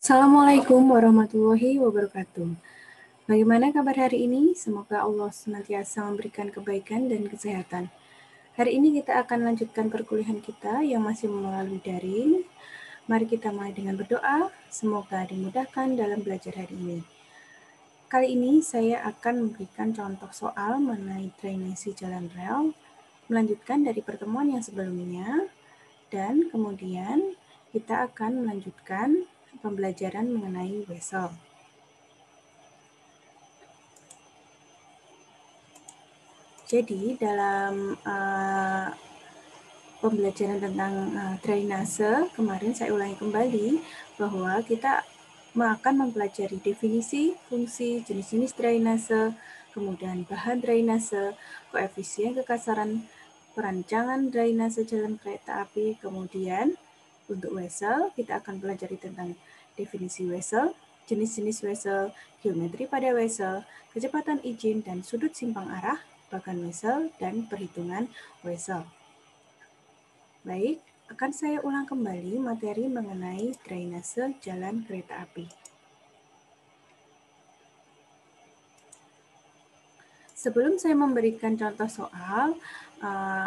Assalamualaikum warahmatullahi wabarakatuh. Bagaimana kabar hari ini? Semoga Allah senantiasa memberikan kebaikan dan kesehatan. Hari ini kita akan lanjutkan perkuliahan kita yang masih melalui daring. Mari kita mulai dengan berdoa, semoga dimudahkan dalam belajar hari ini. Kali ini saya akan memberikan contoh soal mengenai drainase jalan rel, melanjutkan dari pertemuan yang sebelumnya, dan kemudian kita akan melanjutkan pembelajaran mengenai wesel. Jadi dalam pembelajaran tentang drainase kemarin saya ulangi kembali bahwa kita akan mempelajari definisi, fungsi, jenis-jenis drainase, kemudian bahan drainase, koefisien kekasaran, perancangan drainase jalan kereta api, kemudian untuk wesel kita akan pelajari tentang definisi wesel, jenis-jenis wesel, geometri pada wesel, kecepatan izin dan sudut simpang arah, bagan wesel, dan perhitungan wesel. Baik, akan saya ulang kembali materi mengenai drainase jalan kereta api. Sebelum saya memberikan contoh soal,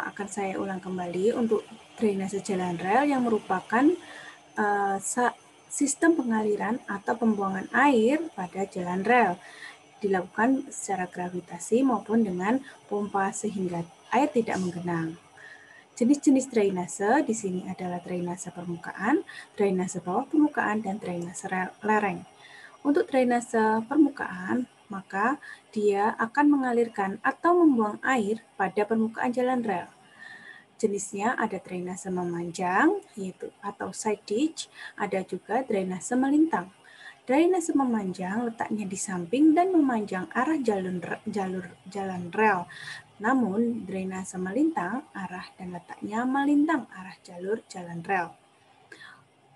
akan saya ulang kembali untuk drainase jalan rel yang merupakan sistem pengaliran atau pembuangan air pada jalan rel. Dilakukan secara gravitasi maupun dengan pompa sehingga air tidak menggenang. Jenis-jenis drainase di sini adalah drainase permukaan, drainase bawah permukaan, dan drainase lereng. Untuk drainase permukaan, maka dia akan mengalirkan atau membuang air pada permukaan jalan rel. Jenisnya ada drainase memanjang, yaitu atau side ditch, ada juga drainase melintang. Drainase memanjang letaknya di samping dan memanjang arah jalan rel. Namun, drainase melintang arah dan letaknya melintang arah jalur jalan rel.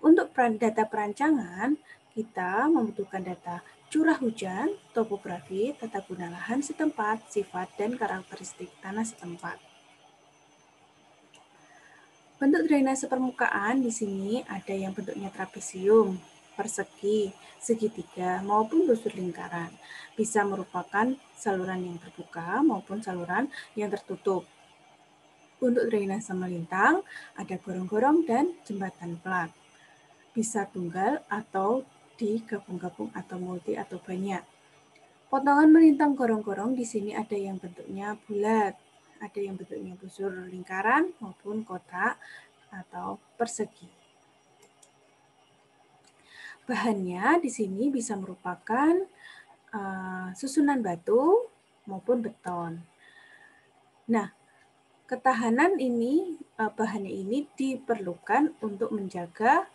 Untuk data perancangan, kita membutuhkan data curah hujan, topografi, tata guna lahan setempat, sifat, dan karakteristik tanah setempat. Bentuk drainase permukaan di sini ada yang bentuknya trapesium, persegi, segitiga, maupun busur lingkaran. Bisa merupakan saluran yang terbuka maupun saluran yang tertutup. Untuk drainase melintang, ada gorong-gorong dan jembatan plat. Bisa tunggal atau digabung-gabung atau multi atau banyak. Potongan melintang gorong-gorong di sini ada yang bentuknya bulat, ada yang bentuknya busur lingkaran maupun kotak atau persegi. Bahannya di sini bisa merupakan susunan batu maupun beton. Nah, ketahanan ini, bahannya ini diperlukan untuk menjaga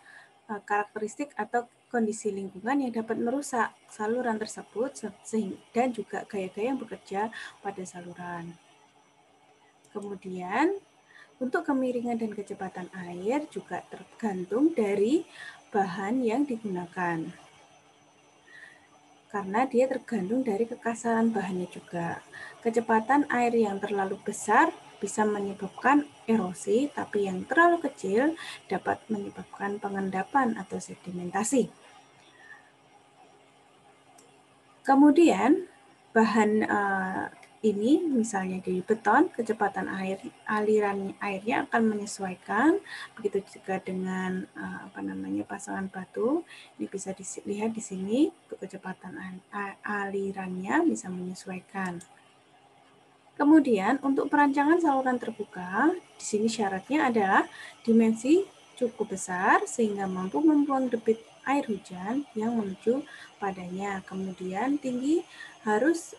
karakteristik atau kondisi lingkungan yang dapat merusak saluran tersebut dan juga gaya-gaya yang bekerja pada saluran. Kemudian, untuk kemiringan dan kecepatan air juga tergantung dari bahan yang digunakan. Karena dia tergantung dari kekasaran bahannya juga. Kecepatan air yang terlalu besar bisa menyebabkan erosi, tapi yang terlalu kecil dapat menyebabkan pengendapan atau sedimentasi. Kemudian, bahan ini misalnya di beton, kecepatan aliran airnya akan menyesuaikan, begitu juga dengan pasangan batu. Ini bisa dilihat di sini, untuk kecepatan alirannya bisa menyesuaikan. Kemudian untuk perancangan saluran terbuka, di sini syaratnya adalah dimensi cukup besar sehingga mampu membuang debit air hujan yang menuju padanya. Kemudian tinggi harus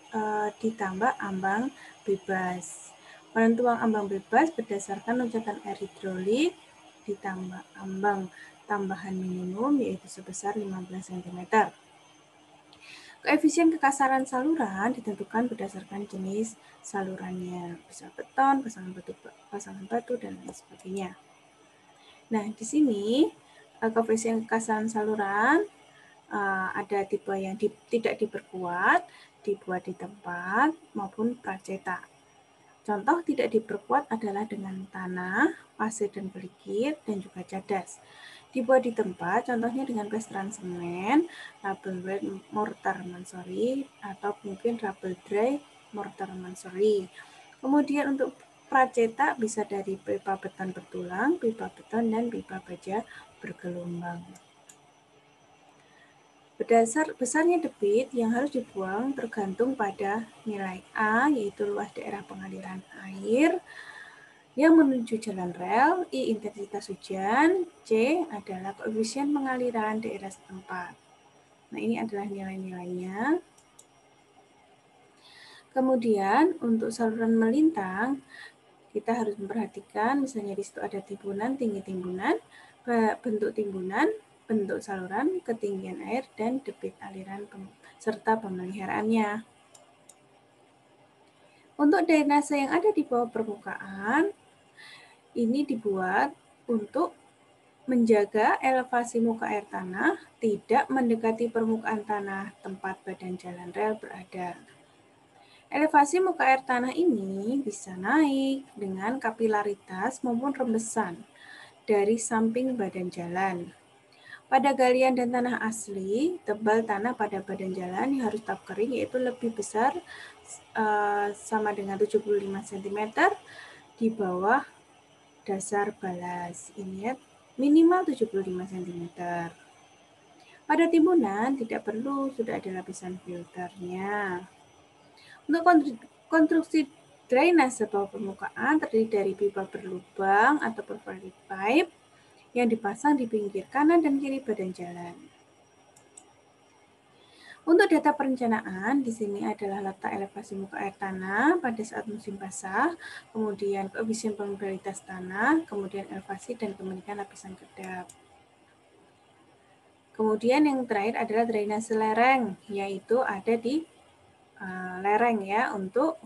ditambah ambang bebas. Penentuan ambang bebas berdasarkan loncatan air hidrolik ditambah ambang tambahan minimum yaitu sebesar 15 cm. Koefisien kekasaran saluran ditentukan berdasarkan jenis salurannya, bisa beton, pasangan batu, dan lain sebagainya. Nah, di sini koefisien kekasaran saluran ada tipe yang tidak diperkuat, dibuat di tempat, maupun pracetak. Contoh tidak diperkuat adalah dengan tanah, pasir dan belikit, dan juga cadas. Dibuat di tempat, contohnya dengan plesteran semen, rubble wet mortar masonry, atau mungkin rubble dry mortar masonry. Kemudian untuk pracetak bisa dari pipa beton bertulang, pipa beton, dan pipa baja bergelombang. Besarnya debit yang harus dibuang tergantung pada nilai A, yaitu luas daerah pengaliran air yang menuju jalan rel, I intensitas hujan, C adalah koefisien pengaliran daerah setempat. Nah, ini adalah nilai-nilainya. Kemudian untuk saluran melintang, kita harus memperhatikan misalnya di situ ada timbunan, tinggi timbunan, bentuk timbunan, bentuk saluran, ketinggian air, dan debit aliran serta pemeliharaannya. Untuk drainase yang ada di bawah permukaan, ini dibuat untuk menjaga elevasi muka air tanah tidak mendekati permukaan tanah tempat badan jalan rel berada. Elevasi muka air tanah ini bisa naik dengan kapilaritas maupun rembesan dari samping badan jalan. Pada galian dan tanah asli, tebal tanah pada badan jalan yang harus tetap kering yaitu lebih besar sama dengan 75 cm di bawah dasar balas. Ini ya, minimal 75 cm. Pada timbunan tidak perlu, sudah ada lapisan filternya. Untuk konstruksi drainase bawah permukaan terdiri dari pipa berlubang atau perforated pipe yang dipasang di pinggir kanan dan kiri badan jalan. Untuk data perencanaan, di sini adalah letak elevasi muka air tanah pada saat musim basah, kemudian koefisien permeabilitas tanah, kemudian elevasi dan kemirikan lapisan kedap. Kemudian yang terakhir adalah drainase lereng, yaitu ada di lereng ya, untuk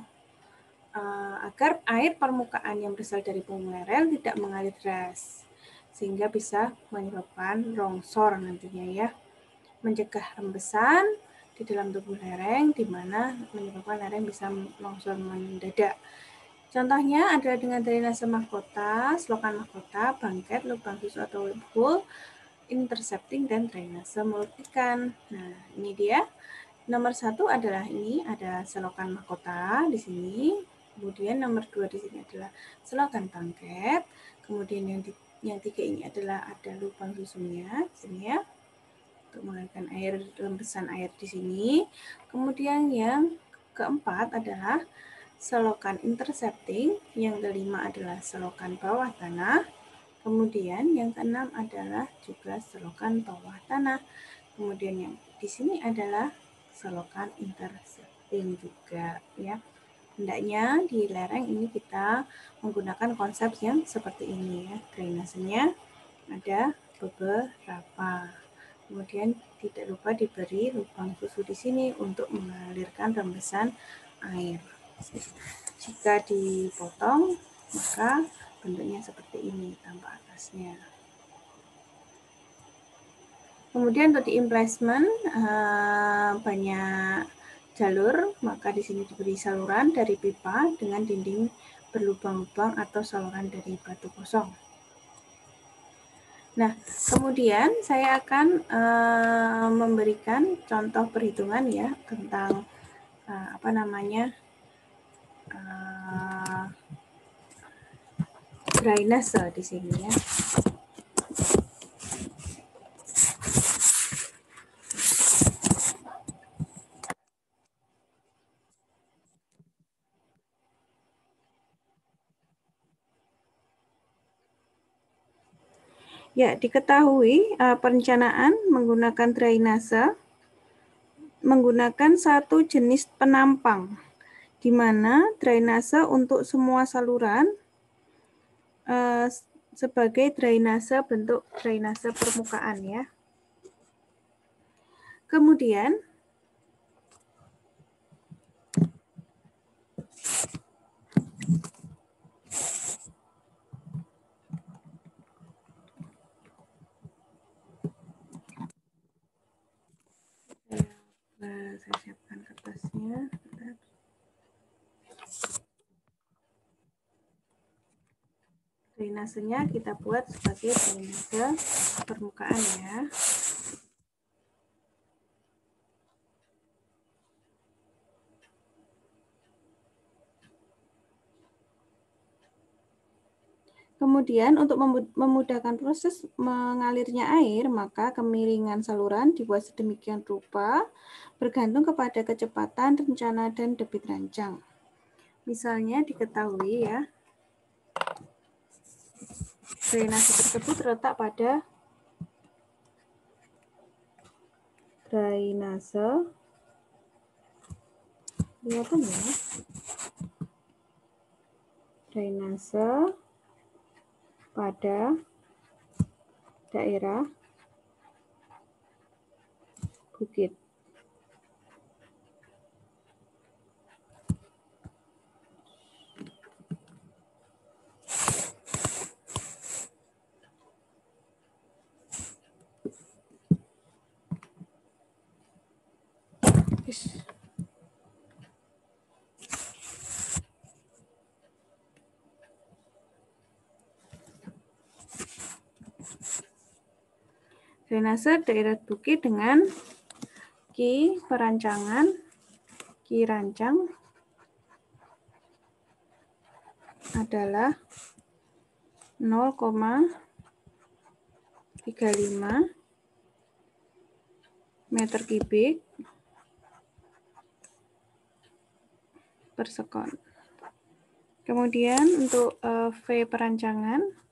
agar air permukaan yang berasal dari lereng tidak mengalir deras, sehingga bisa menyebabkan longsor nantinya ya. Mencegah rembesan di dalam tubuh lereng, di mana menyebabkan lereng bisa longsor mendadak. Contohnya adalah dengan drainase mahkota, selokan mahkota, bangket, lubang susu atau hole, intercepting, dan drainase mulut ikan. Nah, ini dia. Nomor 1 adalah ini, ada selokan mahkota di sini. Kemudian nomor 2 di sini adalah selokan bangket. Kemudian yang 3 ini adalah ada lubang susunya di sini ya, untuk mengalirkan air, rembesan air di sini. Kemudian yang keempat adalah selokan intercepting, yang kelima adalah selokan bawah tanah. Kemudian yang keenam adalah juga selokan bawah tanah. Kemudian yang di sini adalah selokan intercepting juga ya. Hendaknya di lereng ini kita menggunakan konsep yang seperti ini ya. Drainasenya ada beberapa. Kemudian tidak lupa diberi lubang susu di sini untuk mengalirkan rembesan air. Jika dipotong, maka bentuknya seperti ini tanpa atasnya. Kemudian untuk di emplacement banyak jalur, maka di sini diberi saluran dari pipa dengan dinding berlubang-lubang atau saluran dari batu kosong. Nah, kemudian saya akan memberikan contoh perhitungan ya tentang drainase di sini ya. Ya, diketahui perencanaan menggunakan drainase menggunakan satu jenis penampang, di mana drainase untuk semua saluran sebagai drainase bentuk drainase permukaan ya. Kemudian saya siapkan kertasnya. Drainasenya kita buat sebagai drainase permukaan ya. Kemudian untuk memudahkan proses mengalirnya air, maka kemiringan saluran dibuat sedemikian rupa bergantung kepada kecepatan, rencana, dan debit rancang. Misalnya diketahui ya, drainase tersebut terletak pada drainase, kelihatan ya, drainase pada daerah bukit. Drainase daerah bukit dengan Ki rancang adalah 0,35 meter kubik per sekon. Kemudian untuk V perancangan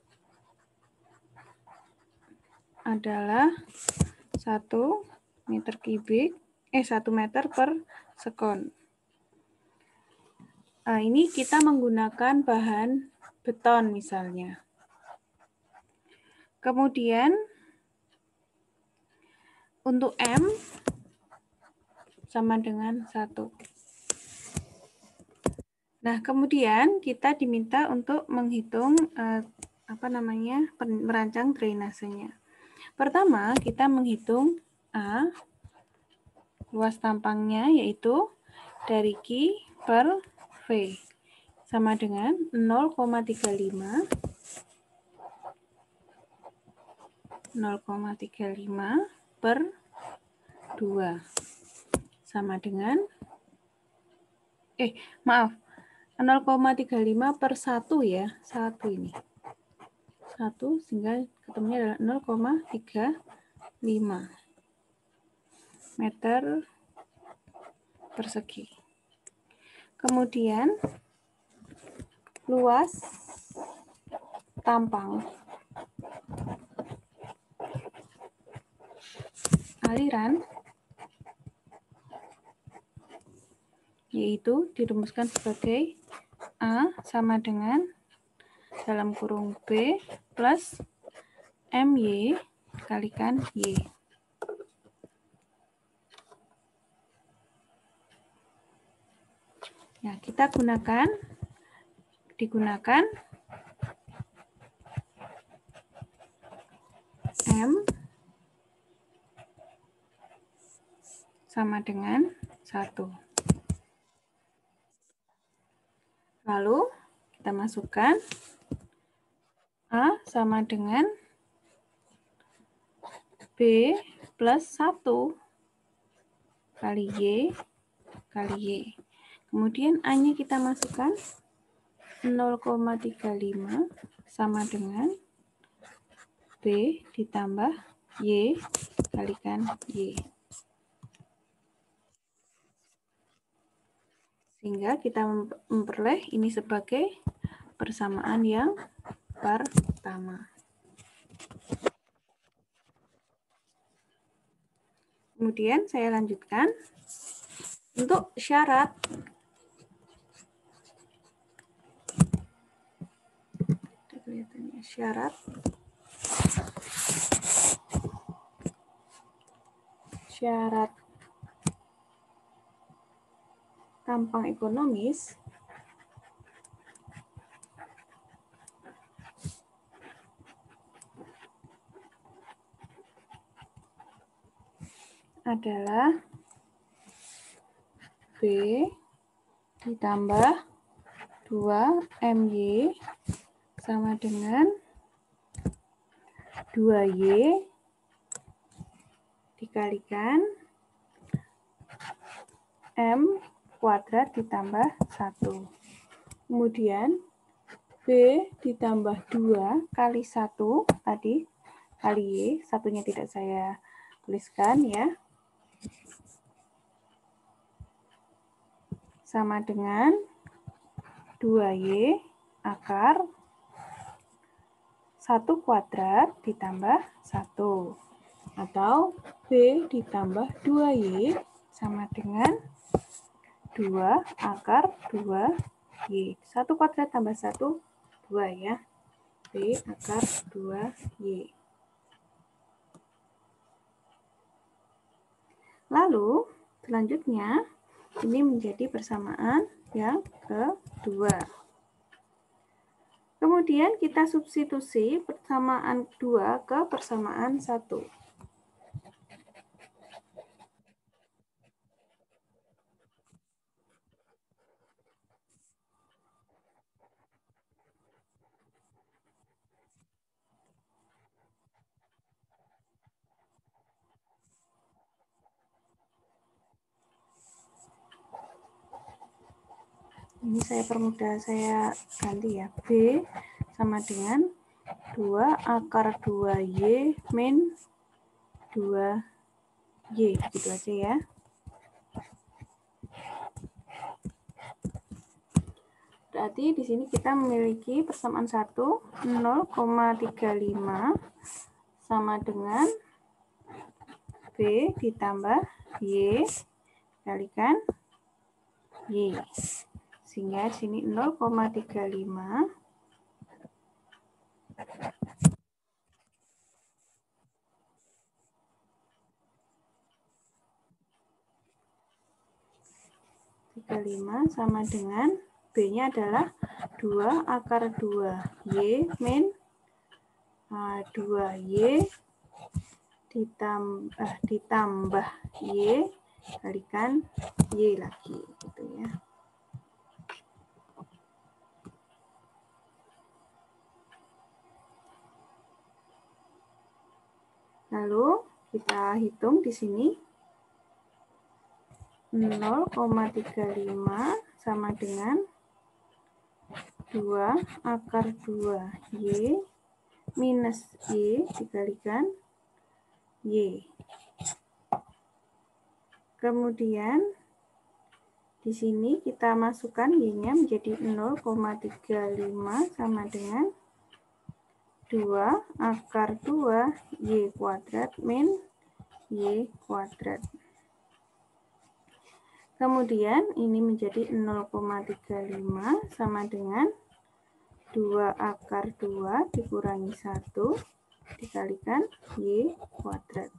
adalah 1 meter per sekon. Ini kita menggunakan bahan beton misalnya. Kemudian untuk M sama dengan 1. Nah, kemudian kita diminta untuk menghitung merancang drainasenya. Pertama, kita menghitung A, luas tampangnya yaitu dari Q per V sama dengan 0,35 per 2 sama dengan 0,35 per 1 ya, 1 ini. 1 sehingga ketemunya adalah 0,35 meter persegi. Kemudian luas tampang aliran yaitu dirumuskan sebagai A sama dengan dalam kurung B plus MY kalikan Y. Nah, kita digunakan M sama dengan 1. Lalu kita masukkan A sama dengan B plus 1 kali Y kali Y. Kemudian A-nya kita masukkan 0,35 sama dengan B ditambah Y kalikan Y. Sehingga kita memperoleh ini sebagai persamaan yang pertama. Kemudian saya lanjutkan untuk syarat tampang ekonomis adalah B ditambah 2 MY sama dengan 2Y dikalikan M kuadrat ditambah 1. Kemudian B ditambah 2 kali 1 tadi, kali Y, satunya tidak saya tuliskan ya. Sama dengan 2Y akar 1 kuadrat ditambah 1. Atau B ditambah 2Y sama dengan 2 akar 2Y. 1 kuadrat tambah 1, 2 ya. B akar 2Y. Lalu, selanjutnya, ini menjadi persamaan yang kedua. Kemudian kita substitusi persamaan 2 ke persamaan 1. Ini saya permudah, saya ganti ya. B sama dengan 2 akar 2Y min 2Y. Gitu aja ya. Berarti di sini kita memiliki persamaan 1, 0,35 sama dengan B ditambah Y kalikan Y. Sehingga di sini 0,35 sama dengan B-nya adalah 2 akar 2Y min 2Y ditambah Y kalikan Y lagi gitu ya. Lalu kita hitung di sini 0,35 sama dengan 2 akar 2Y minus Y dikalikan Y. Kemudian di sini kita masukkan Y-nya menjadi 0,35 sama dengan 2 akar 2 Y kuadrat min Y kuadrat. Kemudian ini menjadi 0,35 sama dengan 2 akar 2 dikurangi 1 dikalikan Y kuadrat.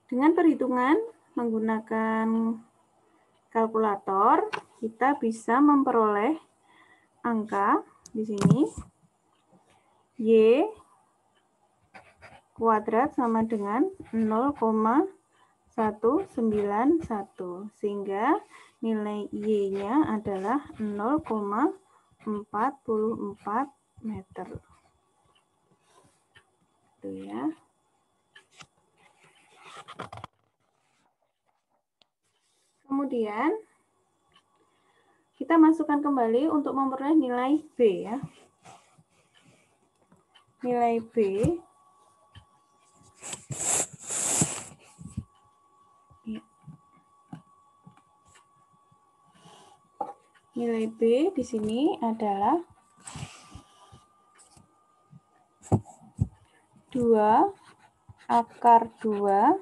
Dengan perhitungan menggunakan kalkulator, kita bisa memperoleh angka di sini Y kuadrat sama dengan 0,191 sehingga nilai Y-nya adalah 0,44 meter. Itu ya. Kemudian kita masukkan kembali untuk memperoleh nilai B ya. Nilai B Nilai B di sini adalah 2 akar 2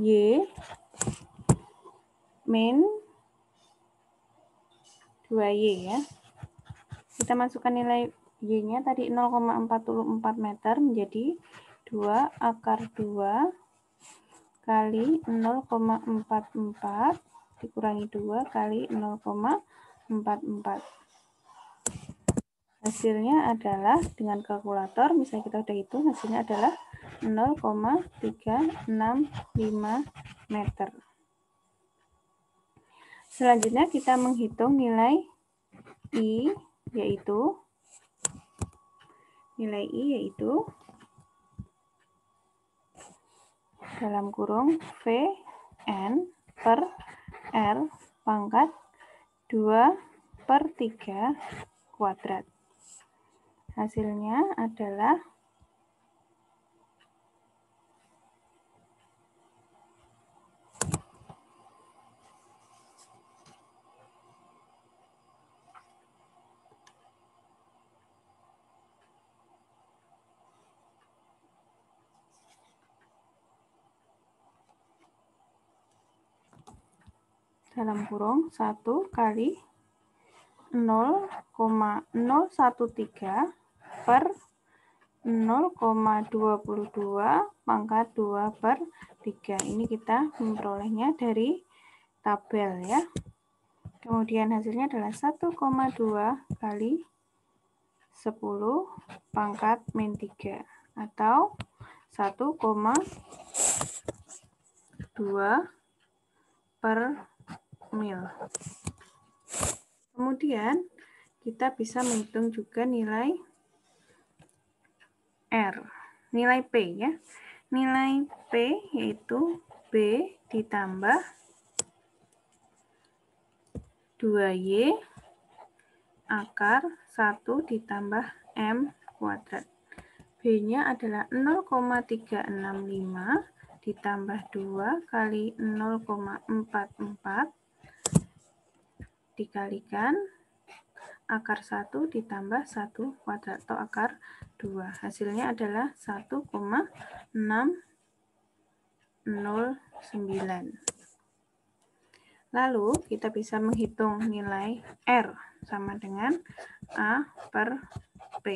Y min 2Y ya. Kita masukkan nilai Y-nya tadi 0,44 meter menjadi 2 akar 2 kali 0,44 dikurangi 2 kali 0,44. Hasilnya adalah dengan kalkulator, misalnya kita udah hitung, hasilnya adalah 0,365 meter. Selanjutnya kita menghitung nilai I, yaitu dalam kurung Vn per R pangkat 2/3 kuadrat. Hasilnya adalah dalam kurung 1 kali 0,013 per 0,22 pangkat 2/3. Ini kita memperolehnya dari tabel ya. Kemudian hasilnya adalah 1,2 kali 10 pangkat min 3 atau 1,2 per mil. Kemudian kita bisa menghitung juga nilai R, nilai P ya. Nilai P yaitu B ditambah 2Y akar 1 ditambah M kuadrat. B-nya adalah 0,365 ditambah 2 kali 0,44 dikalikan akar 1 ditambah 1 kuadrat atau akar 2. Hasilnya adalah 1,609. Lalu kita bisa menghitung nilai R sama dengan A per P.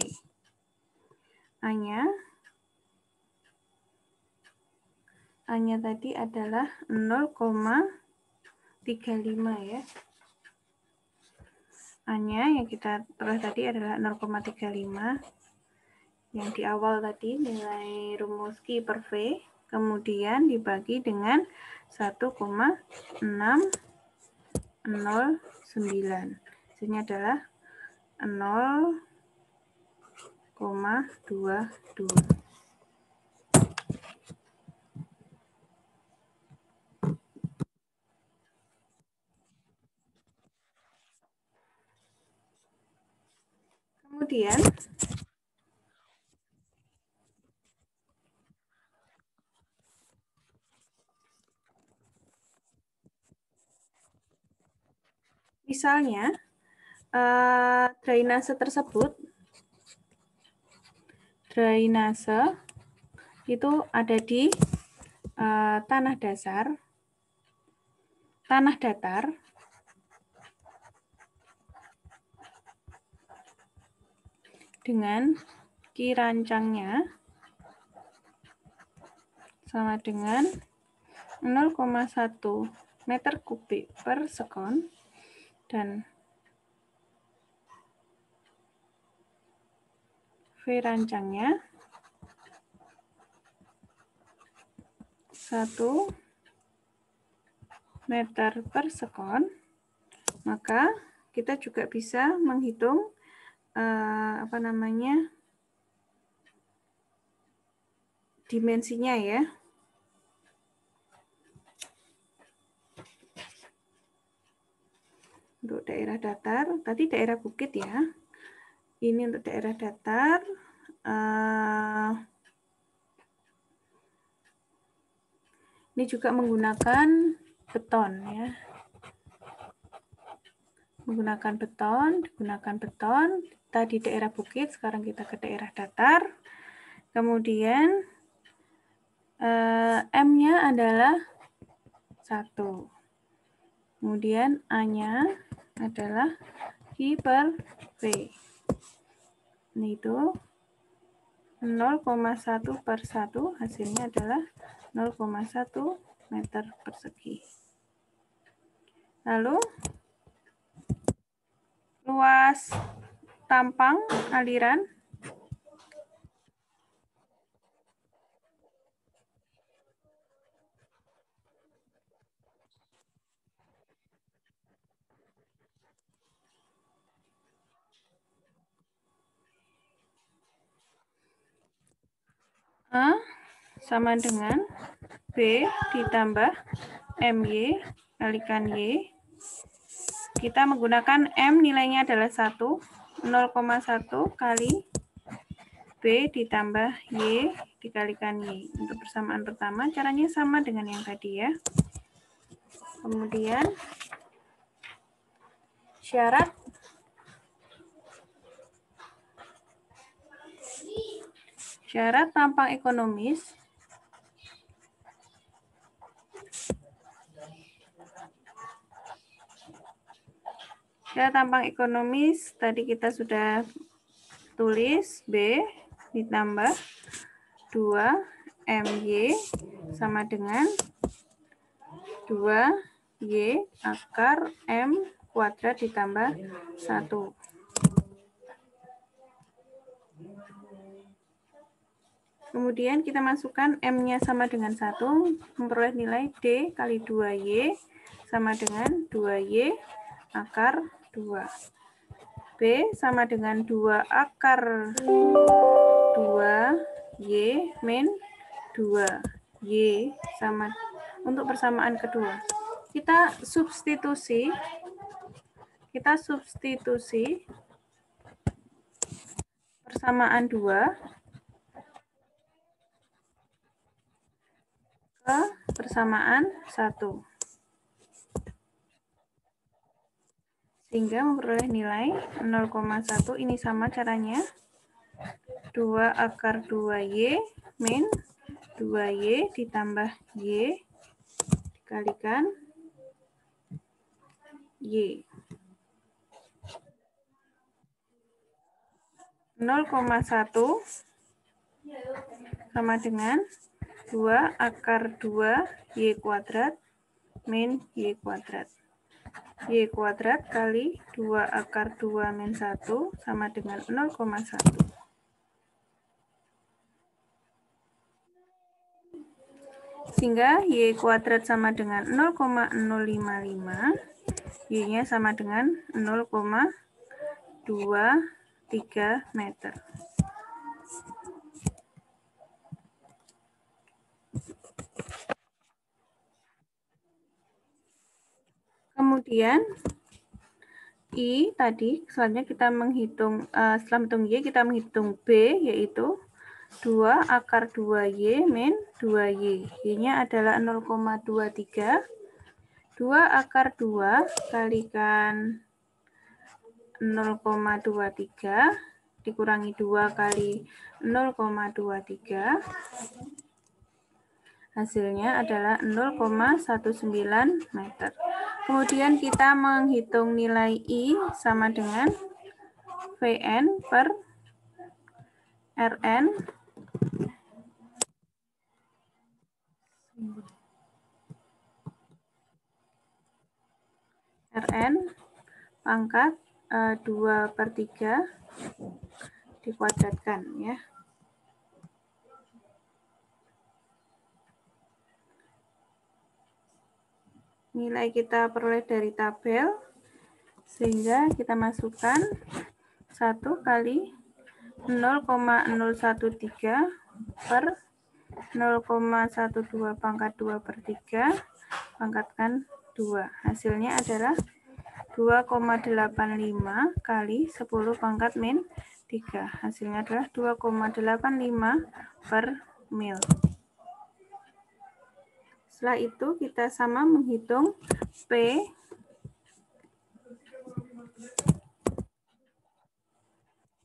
A-nya tadi adalah 0,35 ya. A-nya yang kita peroleh tadi adalah 0,35. Yang di awal tadi nilai rumus Q per V, kemudian dibagi dengan 1,609. Hasilnya adalah 0,22. Kemudian misalnya drainase itu ada di tanah datar dengan Q rancangnya sama dengan 0,1 meter kubik per sekon dan V rancangnya 1 meter per sekon, maka kita juga bisa menghitung dimensinya ya. Untuk daerah datar, tadi daerah bukit ya. Ini untuk daerah datar. Ini juga menggunakan beton ya. Digunakan beton. Tadi daerah bukit, sekarang kita ke daerah datar. Kemudian M-nya adalah 1. Kemudian A-nya adalah Q per V. Ini itu 0,1 per 1, hasilnya adalah 0,1 meter persegi. Lalu luas tampang aliran A sama dengan B ditambah MY kalikan Y. Kita menggunakan M nilainya adalah 1, 0,1 kali B ditambah Y dikalikan Y. Untuk persamaan pertama, caranya sama dengan yang tadi ya. Kemudian, syarat tampang ekonomis tadi kita sudah tulis B ditambah 2 MY sama dengan 2Y akar M kuadrat ditambah 1. Kemudian kita masukkan M-nya sama dengan 1, memperoleh nilai D kali 2Y sama dengan 2Y akar 2. B sama dengan 2 akar 2Y min 2Y sama. Untuk persamaan kedua, kita substitusi persamaan 2 ke persamaan 1. Sehingga memperoleh nilai 0,1. Ini sama caranya. 2 akar 2Y min 2Y ditambah Y dikalikan Y. 0,1 sama dengan 2 akar 2Y kuadrat min Y kuadrat. Y kuadrat kali 2 akar 2 min 1 sama dengan 0,1. Sehingga Y kuadrat sama dengan 0,055, Y-nya sama dengan 0,23 meter. Kemudian I tadi, selanjutnya kita menghitung, setelah menghitung Y, kita menghitung B, yaitu 2 akar 2Y min 2Y. Y-nya adalah 0,23. 2 akar 2 kalikan 0,23 dikurangi 2 kali 0,23. Hasilnya adalah 0,19 meter. Kemudian kita menghitung nilai I sama dengan Vn per Rn pangkat 2/3 dikuadratkan ya. Nilai kita peroleh dari tabel, sehingga kita masukkan 1 kali 0,013 per 0,12 pangkat 2/3 pangkatkan 2. Hasilnya adalah 2,85 kali 10 pangkat min 3. Hasilnya adalah 2,85 per mil. Setelah itu kita sama menghitung P,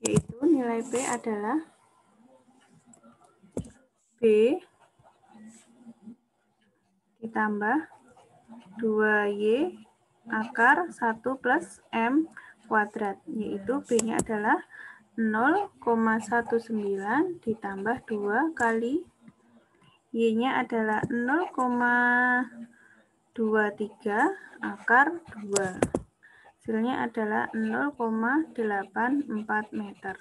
yaitu nilai P adalah B ditambah 2Y akar 1 plus M kuadrat, yaitu B-nya adalah 0,19 ditambah 2 kali Y-nya adalah 0,23 akar 2. Hasilnya adalah 0,84 meter.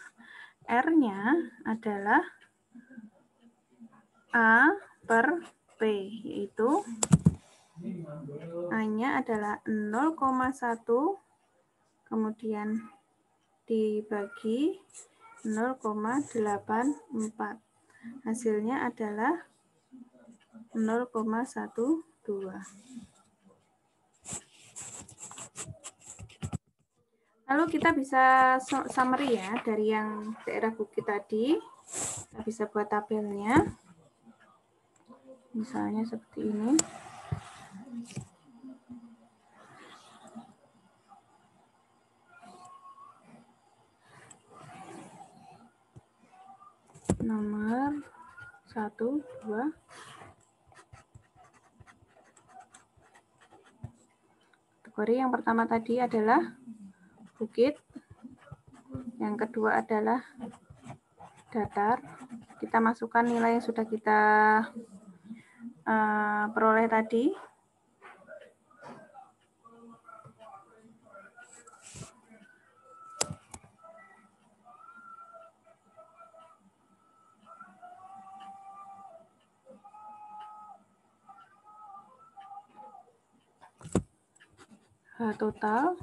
R-nya adalah A per P, yaitu A-nya adalah 0,1, kemudian dibagi 0,84. Hasilnya adalah 0,12. Lalu kita bisa summary ya dari yang daerah bukit tadi. Kita bisa buat tabelnya. Misalnya seperti ini. Nomor 1, 2. Kategori yang pertama tadi adalah bukit. Yang kedua adalah datar. Kita masukkan nilai yang sudah kita peroleh tadi. Total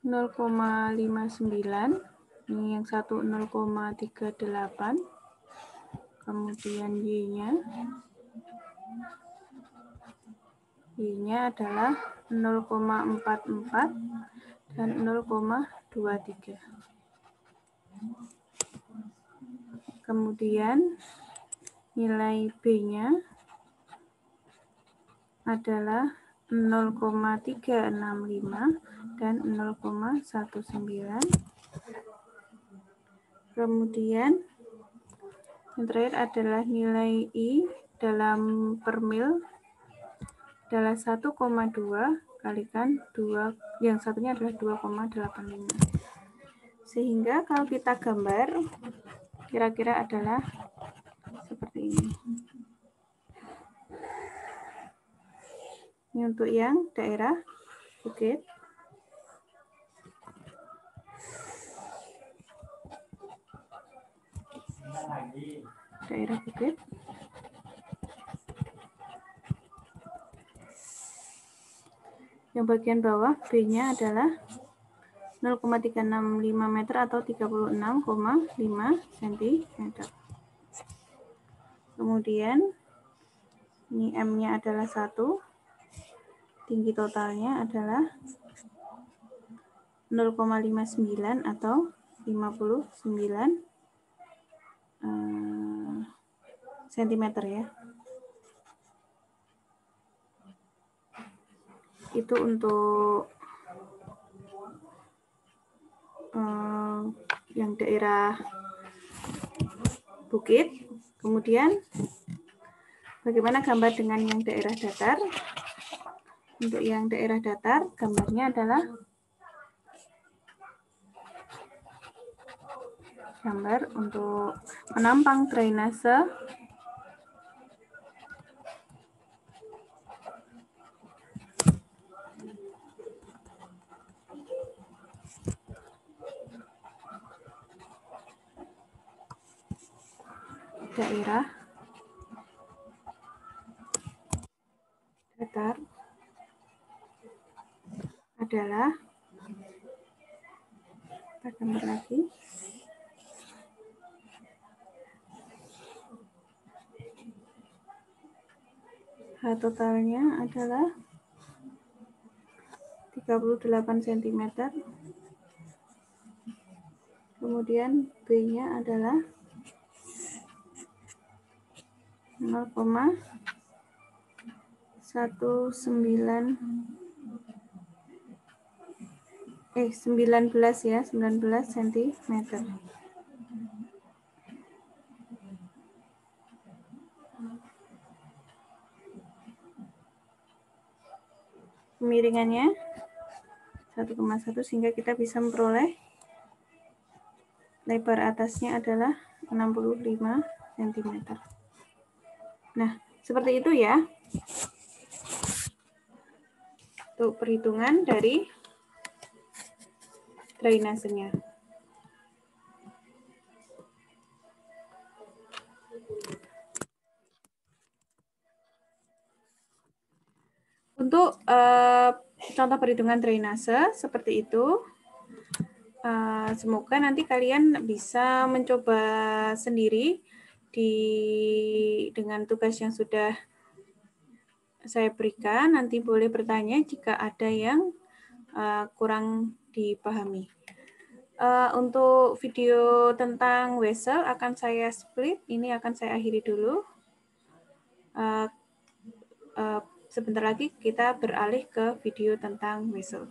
0,59. Ini yang satu 0,38. Kemudian Y-nya adalah 0,44 dan 0,23. Kemudian nilai B-nya adalah 0,365 dan 0,19. Kemudian yang terakhir adalah nilai I dalam per mil adalah 1,2 kalikan 2, yang satunya adalah 2,85. Sehingga kalau kita gambar kira-kira adalah seperti ini. Ini untuk yang daerah bukit. Daerah bukit. Yang bagian bawah B-nya adalah 0,365 meter atau 36,5 cm. Kemudian ini M-nya adalah 1. Tinggi totalnya adalah 0,59 atau 59 cm ya. Itu untuk yang daerah bukit. Kemudian bagaimana gambar dengan yang daerah datar? Untuk yang daerah datar, gambarnya adalah gambar untuk penampang drainase daerah datar adalah, kita gambar lagi, H totalnya adalah 38 cm. Kemudian B-nya adalah 19 ya, 19 cm. Kemiringannya 1,1 sehingga kita bisa memperoleh lebar atasnya adalah 65 cm. Nah, seperti itu ya. Untuk perhitungan dari drainasenya. Untuk contoh perhitungan drainase seperti itu. Semoga nanti kalian bisa mencoba sendiri dengan tugas yang sudah saya berikan. Nanti boleh bertanya jika ada yang kurang dipahami. Untuk video tentang wesel akan saya split. Ini akan saya akhiri dulu. Sebentar lagi kita beralih ke video tentang wesel.